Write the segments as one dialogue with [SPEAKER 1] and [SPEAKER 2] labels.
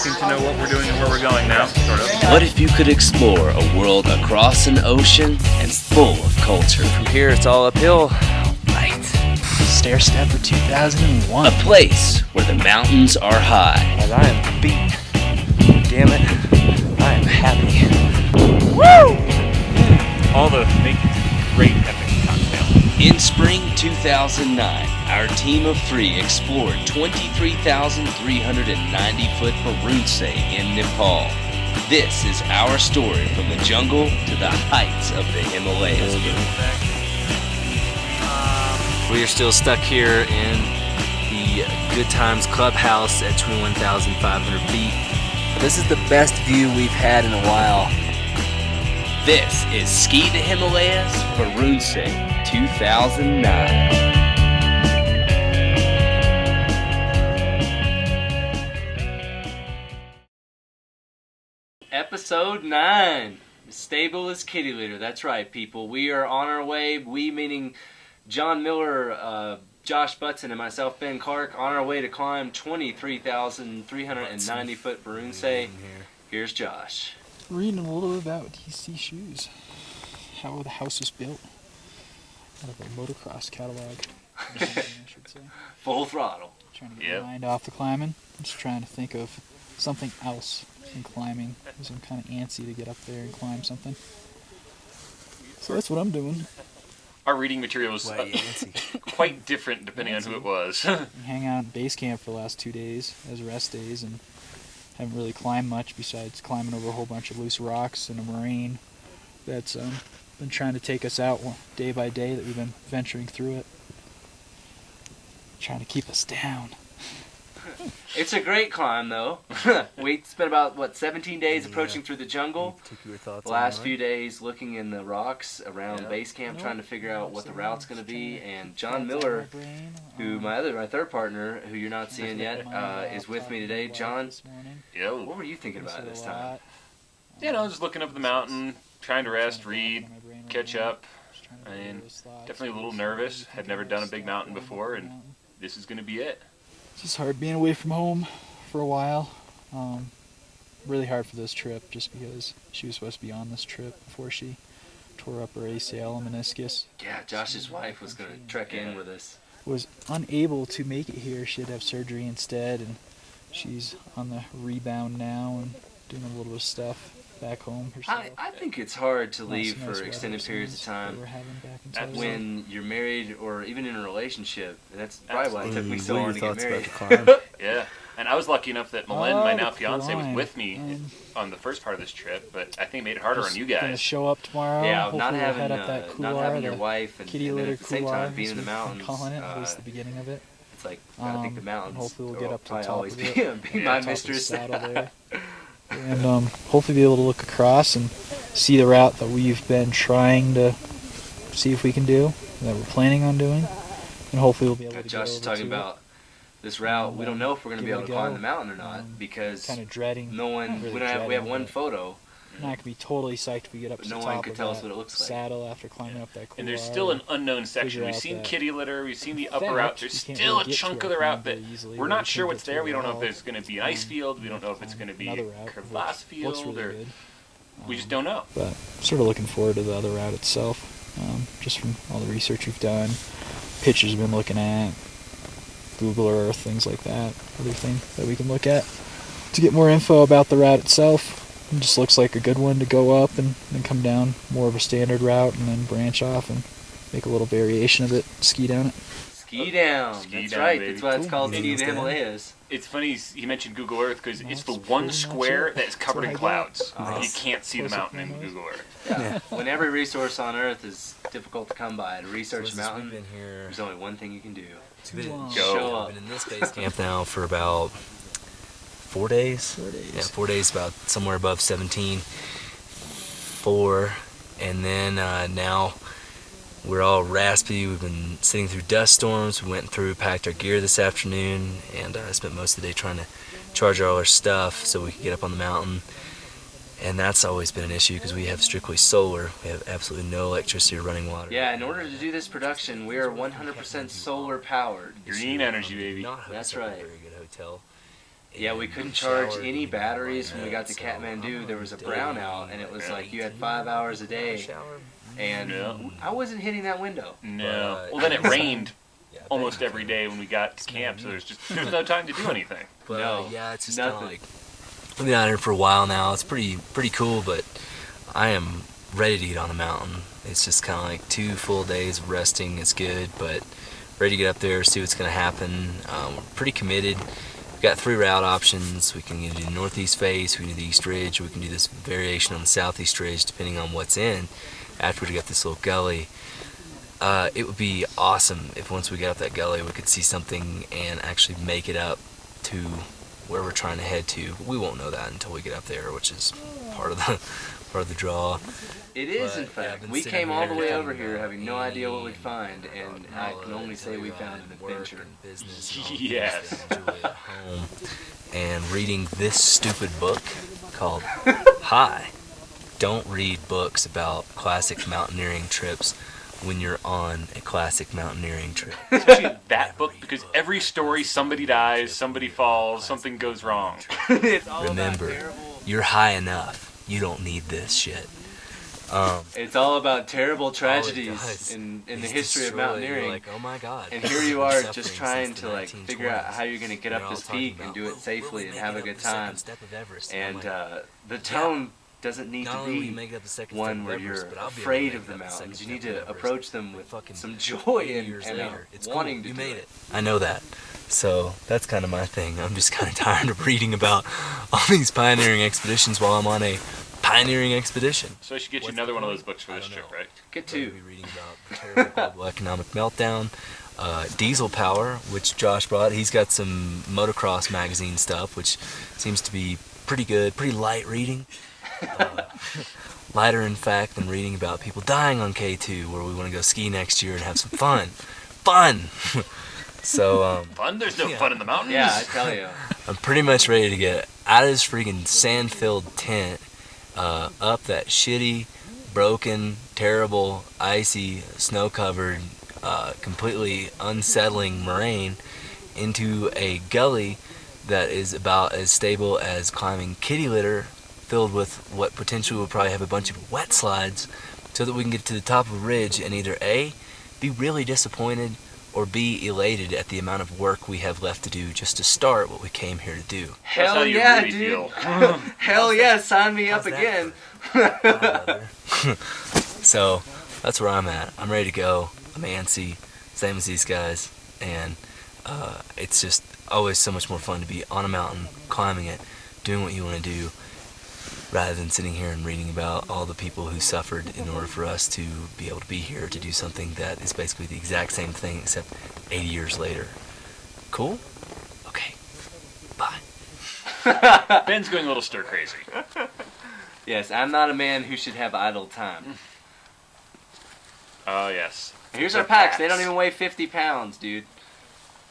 [SPEAKER 1] seem to know what we're doing and where we're going now, sort of.
[SPEAKER 2] What if you could explore a world across an ocean and full of culture?
[SPEAKER 3] From here, it's all uphill.
[SPEAKER 2] Right.
[SPEAKER 4] Stair step for 2001.
[SPEAKER 2] A place where the mountains are high.
[SPEAKER 3] And I am beat. Damn it. I am happy.
[SPEAKER 1] Woo! All the make great epic cocktail.
[SPEAKER 2] In spring 2009, our team of 3 explored 23,390 foot Varunse in Nepal. This is our story from the jungle to the heights of the Himalayas.
[SPEAKER 3] We are still stuck here in the Good Times Clubhouse at 21,500 feet. This is the best view we've had in a while.
[SPEAKER 2] This is Ski the Himalayas Varunse 2009. Episode 9. Stable as kitty litter. That's right, people. We are on our way. We meaning John Miller, Josh Butson, and myself, Ben Clark, on our way to climb 23,390 foot Varunse. Here's Josh.
[SPEAKER 4] Reading a little bit about DC shoes. How the house was built. Out of a motocross catalog. I should say.
[SPEAKER 2] Full throttle.
[SPEAKER 4] Trying to get my mind off the climbing. Just trying to think of something else in climbing. Because I'm kind of antsy to get up there and climb something. So that's what I'm doing.
[SPEAKER 1] Our reading material was quite different depending on who it was.
[SPEAKER 4] Hang out at base camp for the last 2 days as rest days and haven't really climbed much besides climbing over a whole bunch of loose rocks and a moraine that's been trying to take us out day by day that we've been venturing through it. Trying to keep us down.
[SPEAKER 2] It's a great climb, though. We spent about, 17 days approaching through the jungle. The last few days looking in the rocks around base camp, trying to figure out what the route's going to be. And John Miller, who my third partner, who you're not seeing yet, is with me today. John, what were you thinking about this time?
[SPEAKER 1] Just looking up the mountain, trying to rest, read, catch up. I mean, definitely a little nervous. Had never done a big mountain before, and this is going to be it.
[SPEAKER 4] It's just hard being away from home for a while. Really hard for this trip just because she was supposed to be on this trip before she tore up her ACL and meniscus.
[SPEAKER 2] Yeah, Josh's wife was going to trek in with us.
[SPEAKER 4] Was unable to make it here. She had to have surgery instead, and she's on the rebound now and doing a little bit of stuff back home herself.
[SPEAKER 2] I think it's hard to leave for extended periods of time when you're married or even in a relationship. That's probably why it took me so long to get married.
[SPEAKER 1] Yeah, and I was lucky enough that Malin, my now fiance, was with me on the first part of this trip, but I think it made it harder on you guys.
[SPEAKER 4] Gonna show up tomorrow.
[SPEAKER 2] Yeah,
[SPEAKER 4] hopefully
[SPEAKER 2] not
[SPEAKER 4] we'll
[SPEAKER 2] having
[SPEAKER 4] head up that couloir,
[SPEAKER 2] not having your wife and
[SPEAKER 4] kitty
[SPEAKER 2] then
[SPEAKER 4] litter
[SPEAKER 2] at the same time being in the mountains.
[SPEAKER 4] Calling it, at least the beginning of it.
[SPEAKER 2] It's like I think the mountains.
[SPEAKER 4] Hopefully we'll get up to the top
[SPEAKER 2] always
[SPEAKER 4] of it.
[SPEAKER 2] be my mistress.
[SPEAKER 4] And hopefully be able to look across and see the route that we've been trying to see if we can do, that we're planning on doing, and hopefully we'll be able to
[SPEAKER 2] Josh is talking about this route. We don't know if we're going to be able to climb the mountain or not because
[SPEAKER 4] kind of dreading.
[SPEAKER 2] No one. We have one photo.
[SPEAKER 4] And I could be totally psyched if we get up to the top
[SPEAKER 2] one could
[SPEAKER 4] of
[SPEAKER 2] tell us
[SPEAKER 4] that
[SPEAKER 2] what it looks like.
[SPEAKER 4] saddle after climbing up that couloir.
[SPEAKER 1] And there's still an unknown section. We've seen kitty litter, we've seen the upper route. There's still a chunk of the route that we're not sure what's there. We don't know if there's going to be an ice field. We don't know if it's going to be a crevasse field. Or we just don't know.
[SPEAKER 4] But sort of looking forward to the other route itself. Just from all the research we've done, pictures we've been looking at, Google Earth, things like that. Other thing that we can look at to get more info about the route itself. It just looks like a good one to go up and then come down more of a standard route and then branch off and make a little variation of it, ski down it.
[SPEAKER 2] Ski down. That's right. Baby. That's why it's called Ski the Himalayas.
[SPEAKER 1] It's funny he mentioned Google Earth because it's the one square that's covered in clouds. You can't see the mountain in Google Earth.
[SPEAKER 2] Yeah. When every resource on Earth is difficult to come by, to research a mountain, there's only one thing you can do.
[SPEAKER 3] Show up. I've been in this base camp now for about 4 days.
[SPEAKER 4] 4 days.
[SPEAKER 3] Yeah, 4 days, about somewhere above 17. 4, and then now we're all raspy. We've been sitting through dust storms. We went through, packed our gear this afternoon, and I spent most of the day trying to charge all our stuff so we could get up on the mountain. And that's always been an issue because we have strictly solar. We have absolutely no electricity or running water.
[SPEAKER 2] Yeah, in order to do this production, we are 100% solar powered.
[SPEAKER 1] Green energy, baby.
[SPEAKER 3] Not
[SPEAKER 2] that's right.
[SPEAKER 3] A very good hotel.
[SPEAKER 2] Yeah, we couldn't charge any batteries when we got to Kathmandu. There was a brownout, and it was like you had 5 hours a day, and I wasn't hitting that window.
[SPEAKER 1] No. Well, then it rained almost every day when we got to camp, so there's no time to do anything.
[SPEAKER 3] But
[SPEAKER 2] No,
[SPEAKER 3] yeah, it's just kind of
[SPEAKER 2] nothing.
[SPEAKER 3] like we've been out here for a while now. It's pretty cool, but I am ready to get on the mountain. It's just kind of like 2 full days of resting. It's good, but ready to get up there, see what's going to happen. We're pretty committed. We've got 3 route options. We can either do the northeast face, we can do the east ridge, or we can do this variation on the southeast ridge, depending on what's in. After we get this little gully, it would be awesome if once we get up that gully, we could see something and actually make it up to where we're trying to head to. But we won't know that until we get up there, which is part of the draw.
[SPEAKER 2] It is,
[SPEAKER 3] But,
[SPEAKER 2] in
[SPEAKER 3] yeah,
[SPEAKER 2] fact.
[SPEAKER 3] I've been
[SPEAKER 2] We
[SPEAKER 3] sitting
[SPEAKER 2] came all the
[SPEAKER 3] here
[SPEAKER 2] way
[SPEAKER 3] thinking
[SPEAKER 2] over here
[SPEAKER 3] about
[SPEAKER 2] having no idea what we'd
[SPEAKER 3] any,
[SPEAKER 2] find, and I can only say we found an adventure.
[SPEAKER 1] Yes.
[SPEAKER 3] And reading this stupid book called Hi. Don't read books about classic mountaineering trips when you're on a classic mountaineering trip.
[SPEAKER 1] Especially that book, because every story, somebody dies, somebody falls, something goes wrong.
[SPEAKER 2] It's all
[SPEAKER 3] Remember,
[SPEAKER 2] about terrible.
[SPEAKER 3] you're high enough. You don't need this shit.
[SPEAKER 2] It's all about terrible
[SPEAKER 3] All it
[SPEAKER 2] tragedies
[SPEAKER 3] does
[SPEAKER 2] in the
[SPEAKER 3] is
[SPEAKER 2] history of
[SPEAKER 3] destroy. You're
[SPEAKER 2] mountaineering.
[SPEAKER 3] like, oh my God.
[SPEAKER 2] And here you
[SPEAKER 3] I've
[SPEAKER 2] are
[SPEAKER 3] been
[SPEAKER 2] just
[SPEAKER 3] suffering
[SPEAKER 2] trying
[SPEAKER 3] since
[SPEAKER 2] to
[SPEAKER 3] the
[SPEAKER 2] like figure out how you're going to get
[SPEAKER 3] They're
[SPEAKER 2] up
[SPEAKER 3] all
[SPEAKER 2] this
[SPEAKER 3] talking
[SPEAKER 2] peak
[SPEAKER 3] about,
[SPEAKER 2] and do
[SPEAKER 3] well,
[SPEAKER 2] it safely
[SPEAKER 3] we're
[SPEAKER 2] and have a
[SPEAKER 3] making
[SPEAKER 2] good
[SPEAKER 3] up the second
[SPEAKER 2] time.
[SPEAKER 3] step of Everest.
[SPEAKER 2] And
[SPEAKER 3] I'm like,
[SPEAKER 2] the tone doesn't need
[SPEAKER 3] not
[SPEAKER 2] to
[SPEAKER 3] only will you
[SPEAKER 2] be
[SPEAKER 3] make it up the second
[SPEAKER 2] one
[SPEAKER 3] step of
[SPEAKER 2] where
[SPEAKER 3] Everest,
[SPEAKER 2] you're
[SPEAKER 3] but I'll be able to
[SPEAKER 2] afraid
[SPEAKER 3] make
[SPEAKER 2] of
[SPEAKER 3] it
[SPEAKER 2] the
[SPEAKER 3] up the second
[SPEAKER 2] mountains. You
[SPEAKER 3] step
[SPEAKER 2] need
[SPEAKER 3] of
[SPEAKER 2] to
[SPEAKER 3] Everest
[SPEAKER 2] approach them
[SPEAKER 3] with
[SPEAKER 2] with
[SPEAKER 3] fucking
[SPEAKER 2] some joy
[SPEAKER 3] 80 years
[SPEAKER 2] and
[SPEAKER 3] later. It's
[SPEAKER 2] wanting
[SPEAKER 3] cool.
[SPEAKER 2] to
[SPEAKER 3] You
[SPEAKER 2] do
[SPEAKER 3] made
[SPEAKER 2] it.
[SPEAKER 3] it. I know that. So that's kind of my thing. I'm just kind of tired of reading about all these pioneering expeditions while I'm on a pioneering expedition.
[SPEAKER 1] So I should get you another one of those books for this trip, right?
[SPEAKER 2] Get
[SPEAKER 3] We'll
[SPEAKER 2] to.
[SPEAKER 3] be reading about the terrible global economic meltdown, diesel power, which Josh brought. He's got some motocross magazine stuff, which seems to be pretty good, pretty light reading. Lighter, in fact, than reading about people dying on K2, where we want to go ski next year and have some fun. Fun! So,
[SPEAKER 1] Fun? There's no fun in the mountains.
[SPEAKER 2] Yeah, I tell you.
[SPEAKER 3] I'm pretty much ready to get out of this freaking sand-filled tent, up that shitty, broken, terrible, icy, snow-covered, completely unsettling moraine into a gully that is about as stable as climbing kitty litter, filled with what potentially will probably have a bunch of wet slides, so that we can get to the top of a ridge and either A, be really disappointed, or B, elated at the amount of work we have left to do just to start what we came here to do.
[SPEAKER 1] That's how
[SPEAKER 2] Hell
[SPEAKER 1] you
[SPEAKER 2] yeah,
[SPEAKER 1] really
[SPEAKER 2] dude.
[SPEAKER 1] feel.
[SPEAKER 2] Hell yeah, sign me up
[SPEAKER 3] How's that
[SPEAKER 2] again.
[SPEAKER 3] So that's where I'm at. I'm ready to go. I'm antsy, same as these guys, and it's just always so much more fun to be on a mountain, climbing it, doing what you want to do, rather than sitting here and reading about all the people who suffered in order for us to be able to be here to do something that is basically the exact same thing except 80 years later. Cool? Okay. Bye.
[SPEAKER 1] Ben's going a little stir crazy.
[SPEAKER 2] Yes, I'm not a man who should have idle time.
[SPEAKER 1] Oh, yes.
[SPEAKER 2] Here's
[SPEAKER 1] The
[SPEAKER 2] our packs. They don't even weigh 50 pounds, dude.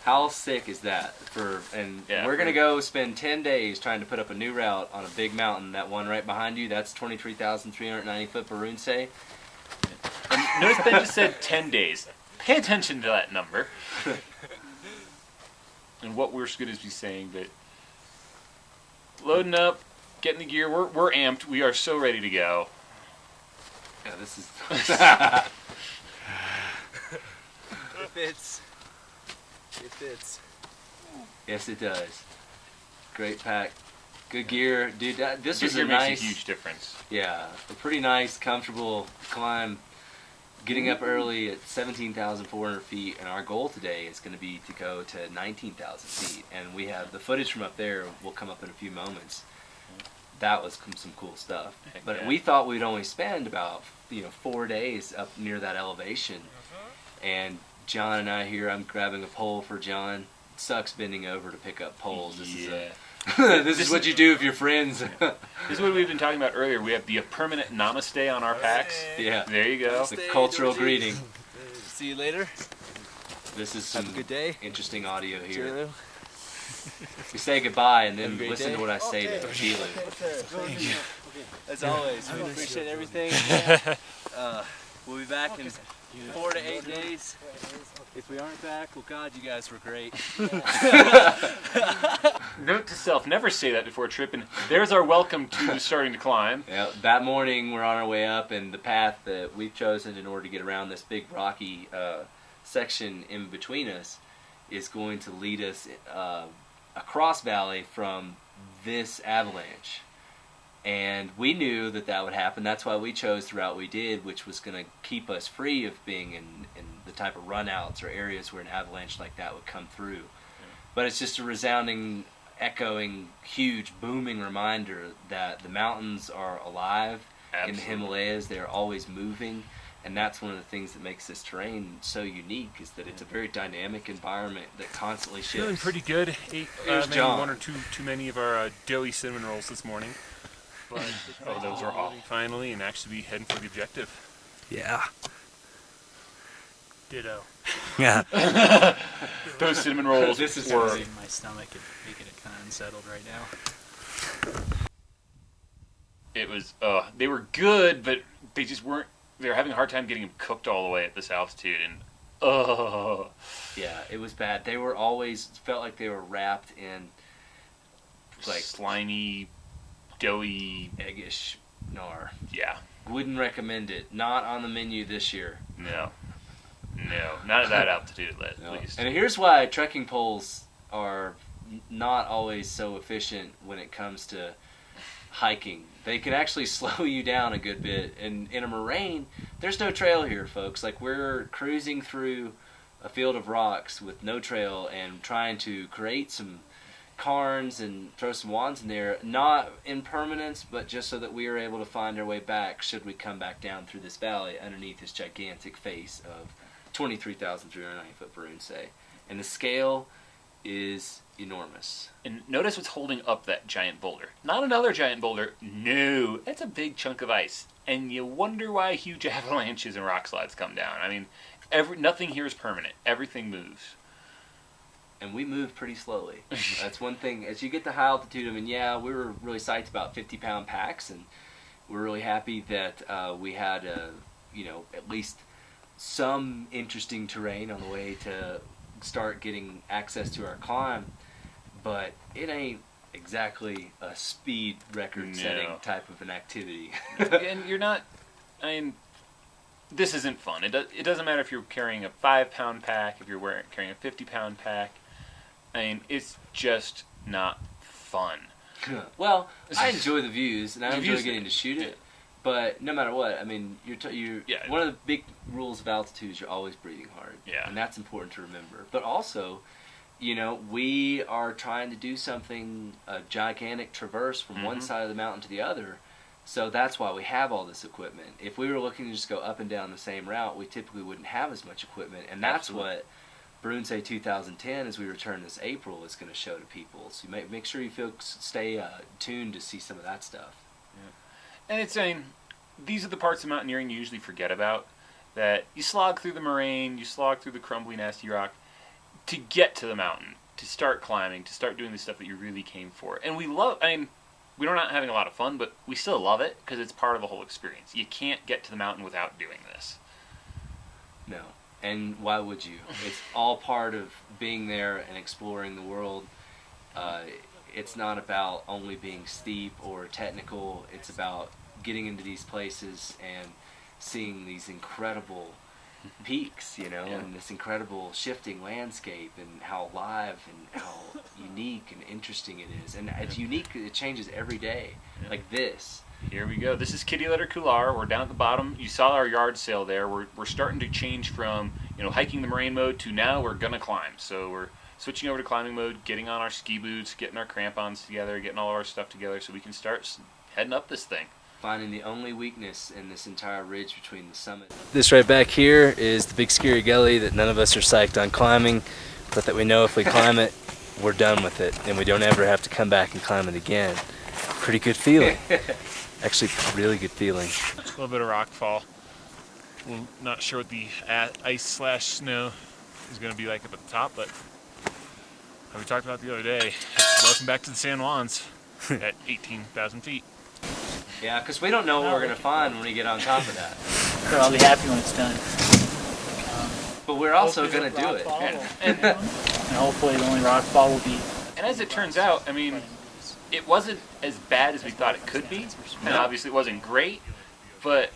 [SPEAKER 2] How sick is that? We're gonna go spend 10 days trying to put up a new route on a big mountain. That one right behind you, that's 23,390 foot Barunse.
[SPEAKER 1] And notice Ben just said 10 days. Pay attention to that number. And what we're going to be saying that loading up, getting the gear, we're amped. We are so ready to go.
[SPEAKER 2] Yeah, this is.
[SPEAKER 3] It fits. It fits.
[SPEAKER 2] Yes, it does. Great pack. Good gear, dude. This
[SPEAKER 1] This
[SPEAKER 2] was a
[SPEAKER 1] gear makes
[SPEAKER 2] nice,
[SPEAKER 1] a huge difference.
[SPEAKER 2] yeah, a pretty nice, comfortable climb. Getting up early at 17,400 feet, and our goal today is going to be to go to 19,000 feet. And we have the footage from up there will come up in a few moments. That was some cool stuff.
[SPEAKER 1] Heck
[SPEAKER 2] But
[SPEAKER 1] yeah.
[SPEAKER 2] we thought we'd only spend about 4 days up near that elevation. And John and I here, I'm grabbing a pole for John. It sucks bending over to pick up poles. This is this is what you do with your friends.
[SPEAKER 1] This is what we've been talking about earlier. We have the permanent namaste on our packs.
[SPEAKER 2] Yeah.
[SPEAKER 1] There you go.
[SPEAKER 2] It's a cultural greeting.
[SPEAKER 3] See you later.
[SPEAKER 2] This is some
[SPEAKER 3] Have a good day.
[SPEAKER 2] interesting audio here.
[SPEAKER 3] Cheerio.
[SPEAKER 2] We say goodbye and
[SPEAKER 3] Have
[SPEAKER 2] then
[SPEAKER 3] a great
[SPEAKER 2] listen
[SPEAKER 3] day.
[SPEAKER 2] to what I say to Chilu.
[SPEAKER 3] Thank you. As always, we appreciate everything. We'll be back in 4 to 8 days. If we aren't back, well, God, you guys were great.
[SPEAKER 1] Note to self, never say that before a trip, and there's our welcome to starting to climb.
[SPEAKER 2] Yeah, that morning we're on our way up, and the path that we've chosen in order to get around this big rocky section in between us is going to lead us across valley from this avalanche. And we knew that that would happen. That's why we chose the route we did, which was going to keep us free of being in the type of runouts or areas where an avalanche like that would come through. But it's just a resounding, echoing, huge, booming reminder that the mountains are alive. Absolutely. In the Himalayas. They're always moving. And that's one of the things that makes this terrain so unique, is that it's a very dynamic environment that constantly shifts.
[SPEAKER 1] Feeling pretty good. Ate maybe one or two too many of our doughy cinnamon rolls this morning. But those are off finally, and actually be heading for the objective.
[SPEAKER 3] Yeah.
[SPEAKER 5] Ditto.
[SPEAKER 3] Yeah.
[SPEAKER 1] Those cinnamon rolls
[SPEAKER 5] This is
[SPEAKER 1] were
[SPEAKER 5] in my stomach and making it kind of unsettled right now.
[SPEAKER 1] It was they were good, but they just weren't. They were having a hard time getting them cooked all the way at this altitude, and
[SPEAKER 2] yeah, it was bad. They were always felt like they were wrapped in like
[SPEAKER 1] slimy, doughy,
[SPEAKER 2] eggish gnar.
[SPEAKER 1] Yeah,
[SPEAKER 2] wouldn't recommend it. Not on the menu this year.
[SPEAKER 1] No, not at that altitude at least.
[SPEAKER 2] And here's why trekking poles are not always so efficient when it comes to hiking. They can actually slow you down a good bit. And in a moraine, there's no trail here, folks. Like, we're cruising through a field of rocks with no trail and trying to create some cairns and throw some wands in there, not in permanence, but just so that we are able to find our way back should we come back down through this valley underneath this gigantic face of 23,390 foot Barunse. And the scale is enormous.
[SPEAKER 1] And notice what's holding up that giant boulder. Not another giant boulder. No, that's a big chunk of ice. And you wonder why huge avalanches and rock slides come down. I mean, nothing here is permanent. Everything moves.
[SPEAKER 2] And we move pretty slowly. That's one thing. As you get to high altitude, I mean, yeah, we were really psyched about 50-pound packs, and we're really happy that we had, at least some interesting terrain on the way to start getting access to our climb. But it ain't exactly a speed record-setting type of an activity.
[SPEAKER 1] And you're not, this isn't fun. It doesn't matter if you're carrying a 5-pound pack, if you're carrying a 50-pound pack. It's just not fun.
[SPEAKER 2] Well, I enjoy the views, and I enjoy getting to shoot it. But no matter what, I mean, one of the big rules of altitude is you're always breathing hard.
[SPEAKER 1] Yeah.
[SPEAKER 2] And that's important to remember. But also, we are trying to do something, a gigantic traverse from one side of the mountain to the other. So that's why we have all this equipment. If we were looking to just go up and down the same route, we typically wouldn't have as much equipment. And that's what Barunse 2010, as we return this April, is going to show to people. So make sure you folks stay tuned to see some of that stuff.
[SPEAKER 1] Yeah. And these are the parts of mountaineering you usually forget about. That you slog through the moraine, you slog through the crumbly, nasty rock to get to the mountain, to start climbing, to start doing the stuff that you really came for. And we love, we're not having a lot of fun, but we still love it because it's part of the whole experience. You can't get to the mountain without doing this.
[SPEAKER 2] No. And why would you? It's all part of being there and exploring the world. It's not about only being steep or technical. It's about getting into these places and seeing these incredible peaks, and this incredible shifting landscape, and how alive and how unique and interesting it is. And it's unique, it changes every day, like this.
[SPEAKER 1] Here we go. This is Kitty Litter Couloir. We're down at the bottom. You saw our yard sale there. We're starting to change from hiking the moraine mode to now we're gonna climb. So we're switching over to climbing mode, getting on our ski boots, getting our crampons together, getting all of our stuff together so we can start heading up this thing.
[SPEAKER 2] Finding the only weakness in this entire ridge between the summit.
[SPEAKER 3] This right back here is the big scary gully that none of us are psyched on climbing, but that we know if we climb it, we're done with it, and we don't ever have to come back and climb it again. Pretty good feeling. Actually, really good feeling.
[SPEAKER 5] A little bit of rock fall. We're not sure what the ice/snow is going to be like up at the top, but like we talked about the other day, welcome back to the San Juans at 18,000 feet.
[SPEAKER 2] Yeah, because we don't know what we're going to find when we get on top of that.
[SPEAKER 6] So I'll be happy when it's done.
[SPEAKER 2] But we're also going to do it.
[SPEAKER 1] And
[SPEAKER 4] hopefully the only rock fall will be.
[SPEAKER 1] And as it turns out, I mean, it wasn't as bad as we thought it could be. And obviously it wasn't great, but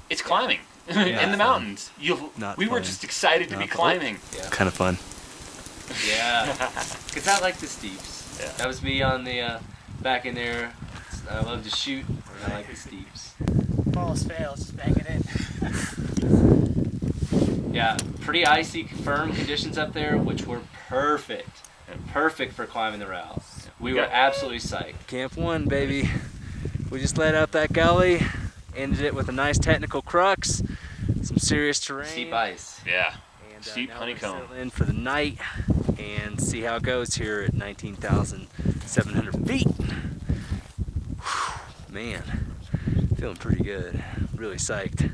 [SPEAKER 1] it's climbing in the mountains. We were just excited to be climbing.
[SPEAKER 3] Kind of fun.
[SPEAKER 2] Yeah. Because I like the steeps.
[SPEAKER 1] Yeah.
[SPEAKER 2] That was me on the back in there. I love to shoot, and I like the steeps.
[SPEAKER 4] Falls fails, just bang it in.
[SPEAKER 2] Yeah, pretty icy, firm conditions up there, which were perfect. Perfect for climbing the route. We were absolutely psyched.
[SPEAKER 3] Camp 1, baby. We just led up that gully, ended it with a nice technical crux, some serious terrain.
[SPEAKER 2] Steep ice.
[SPEAKER 1] Yeah.
[SPEAKER 3] And,
[SPEAKER 1] Steep
[SPEAKER 3] now
[SPEAKER 1] honeycomb.
[SPEAKER 3] We're settling in for the night and see how it goes here at 19,700 feet. Whew, man, feeling pretty good. Really psyched.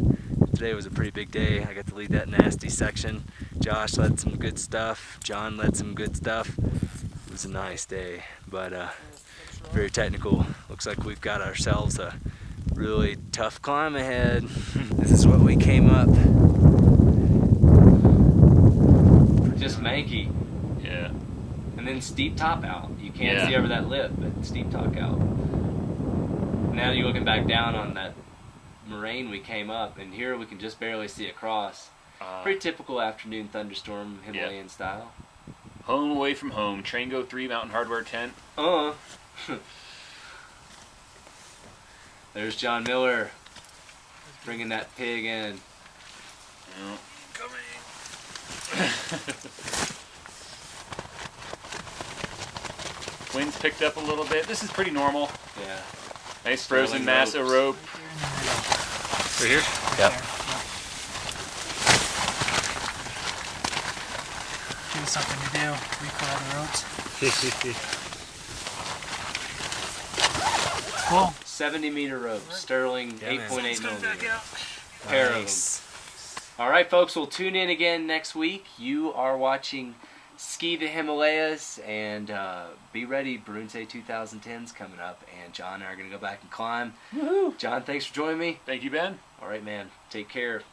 [SPEAKER 3] Today was a pretty big day. I got to lead that nasty section. Josh led some good stuff. John led some good stuff. It was a nice day, but very technical. Looks like we've got ourselves a really tough climb ahead. This is what we came up.
[SPEAKER 2] Just manky.
[SPEAKER 1] Yeah.
[SPEAKER 2] And then steep top out. You can't see over that lip, but steep top out. Now you're looking back down on that moraine we came up, and here we can just barely see across. Pretty typical afternoon thunderstorm, Himalayan style.
[SPEAKER 1] Home away from home. Trango 3 Mountain Hardware tent.
[SPEAKER 2] There's John Miller bringing that pig in.
[SPEAKER 1] Coming. Winds picked up a little bit. This is pretty normal.
[SPEAKER 2] Yeah.
[SPEAKER 1] Nice frozen mass of rope.
[SPEAKER 5] Right here?
[SPEAKER 3] Yep.
[SPEAKER 4] Give us something to do. Recoil the ropes. Cool.
[SPEAKER 2] 70-meter rope, Sterling 8.8 millimeter.
[SPEAKER 3] Pair
[SPEAKER 2] of them. All right, folks, we'll tune in again next week. You are watching Ski the Himalayas, and be ready. Brunze 2010's coming up, and John and I are going to go back and climb. Woohoo! John, thanks for joining me.
[SPEAKER 1] Thank you, Ben.
[SPEAKER 2] All right, man. Take care.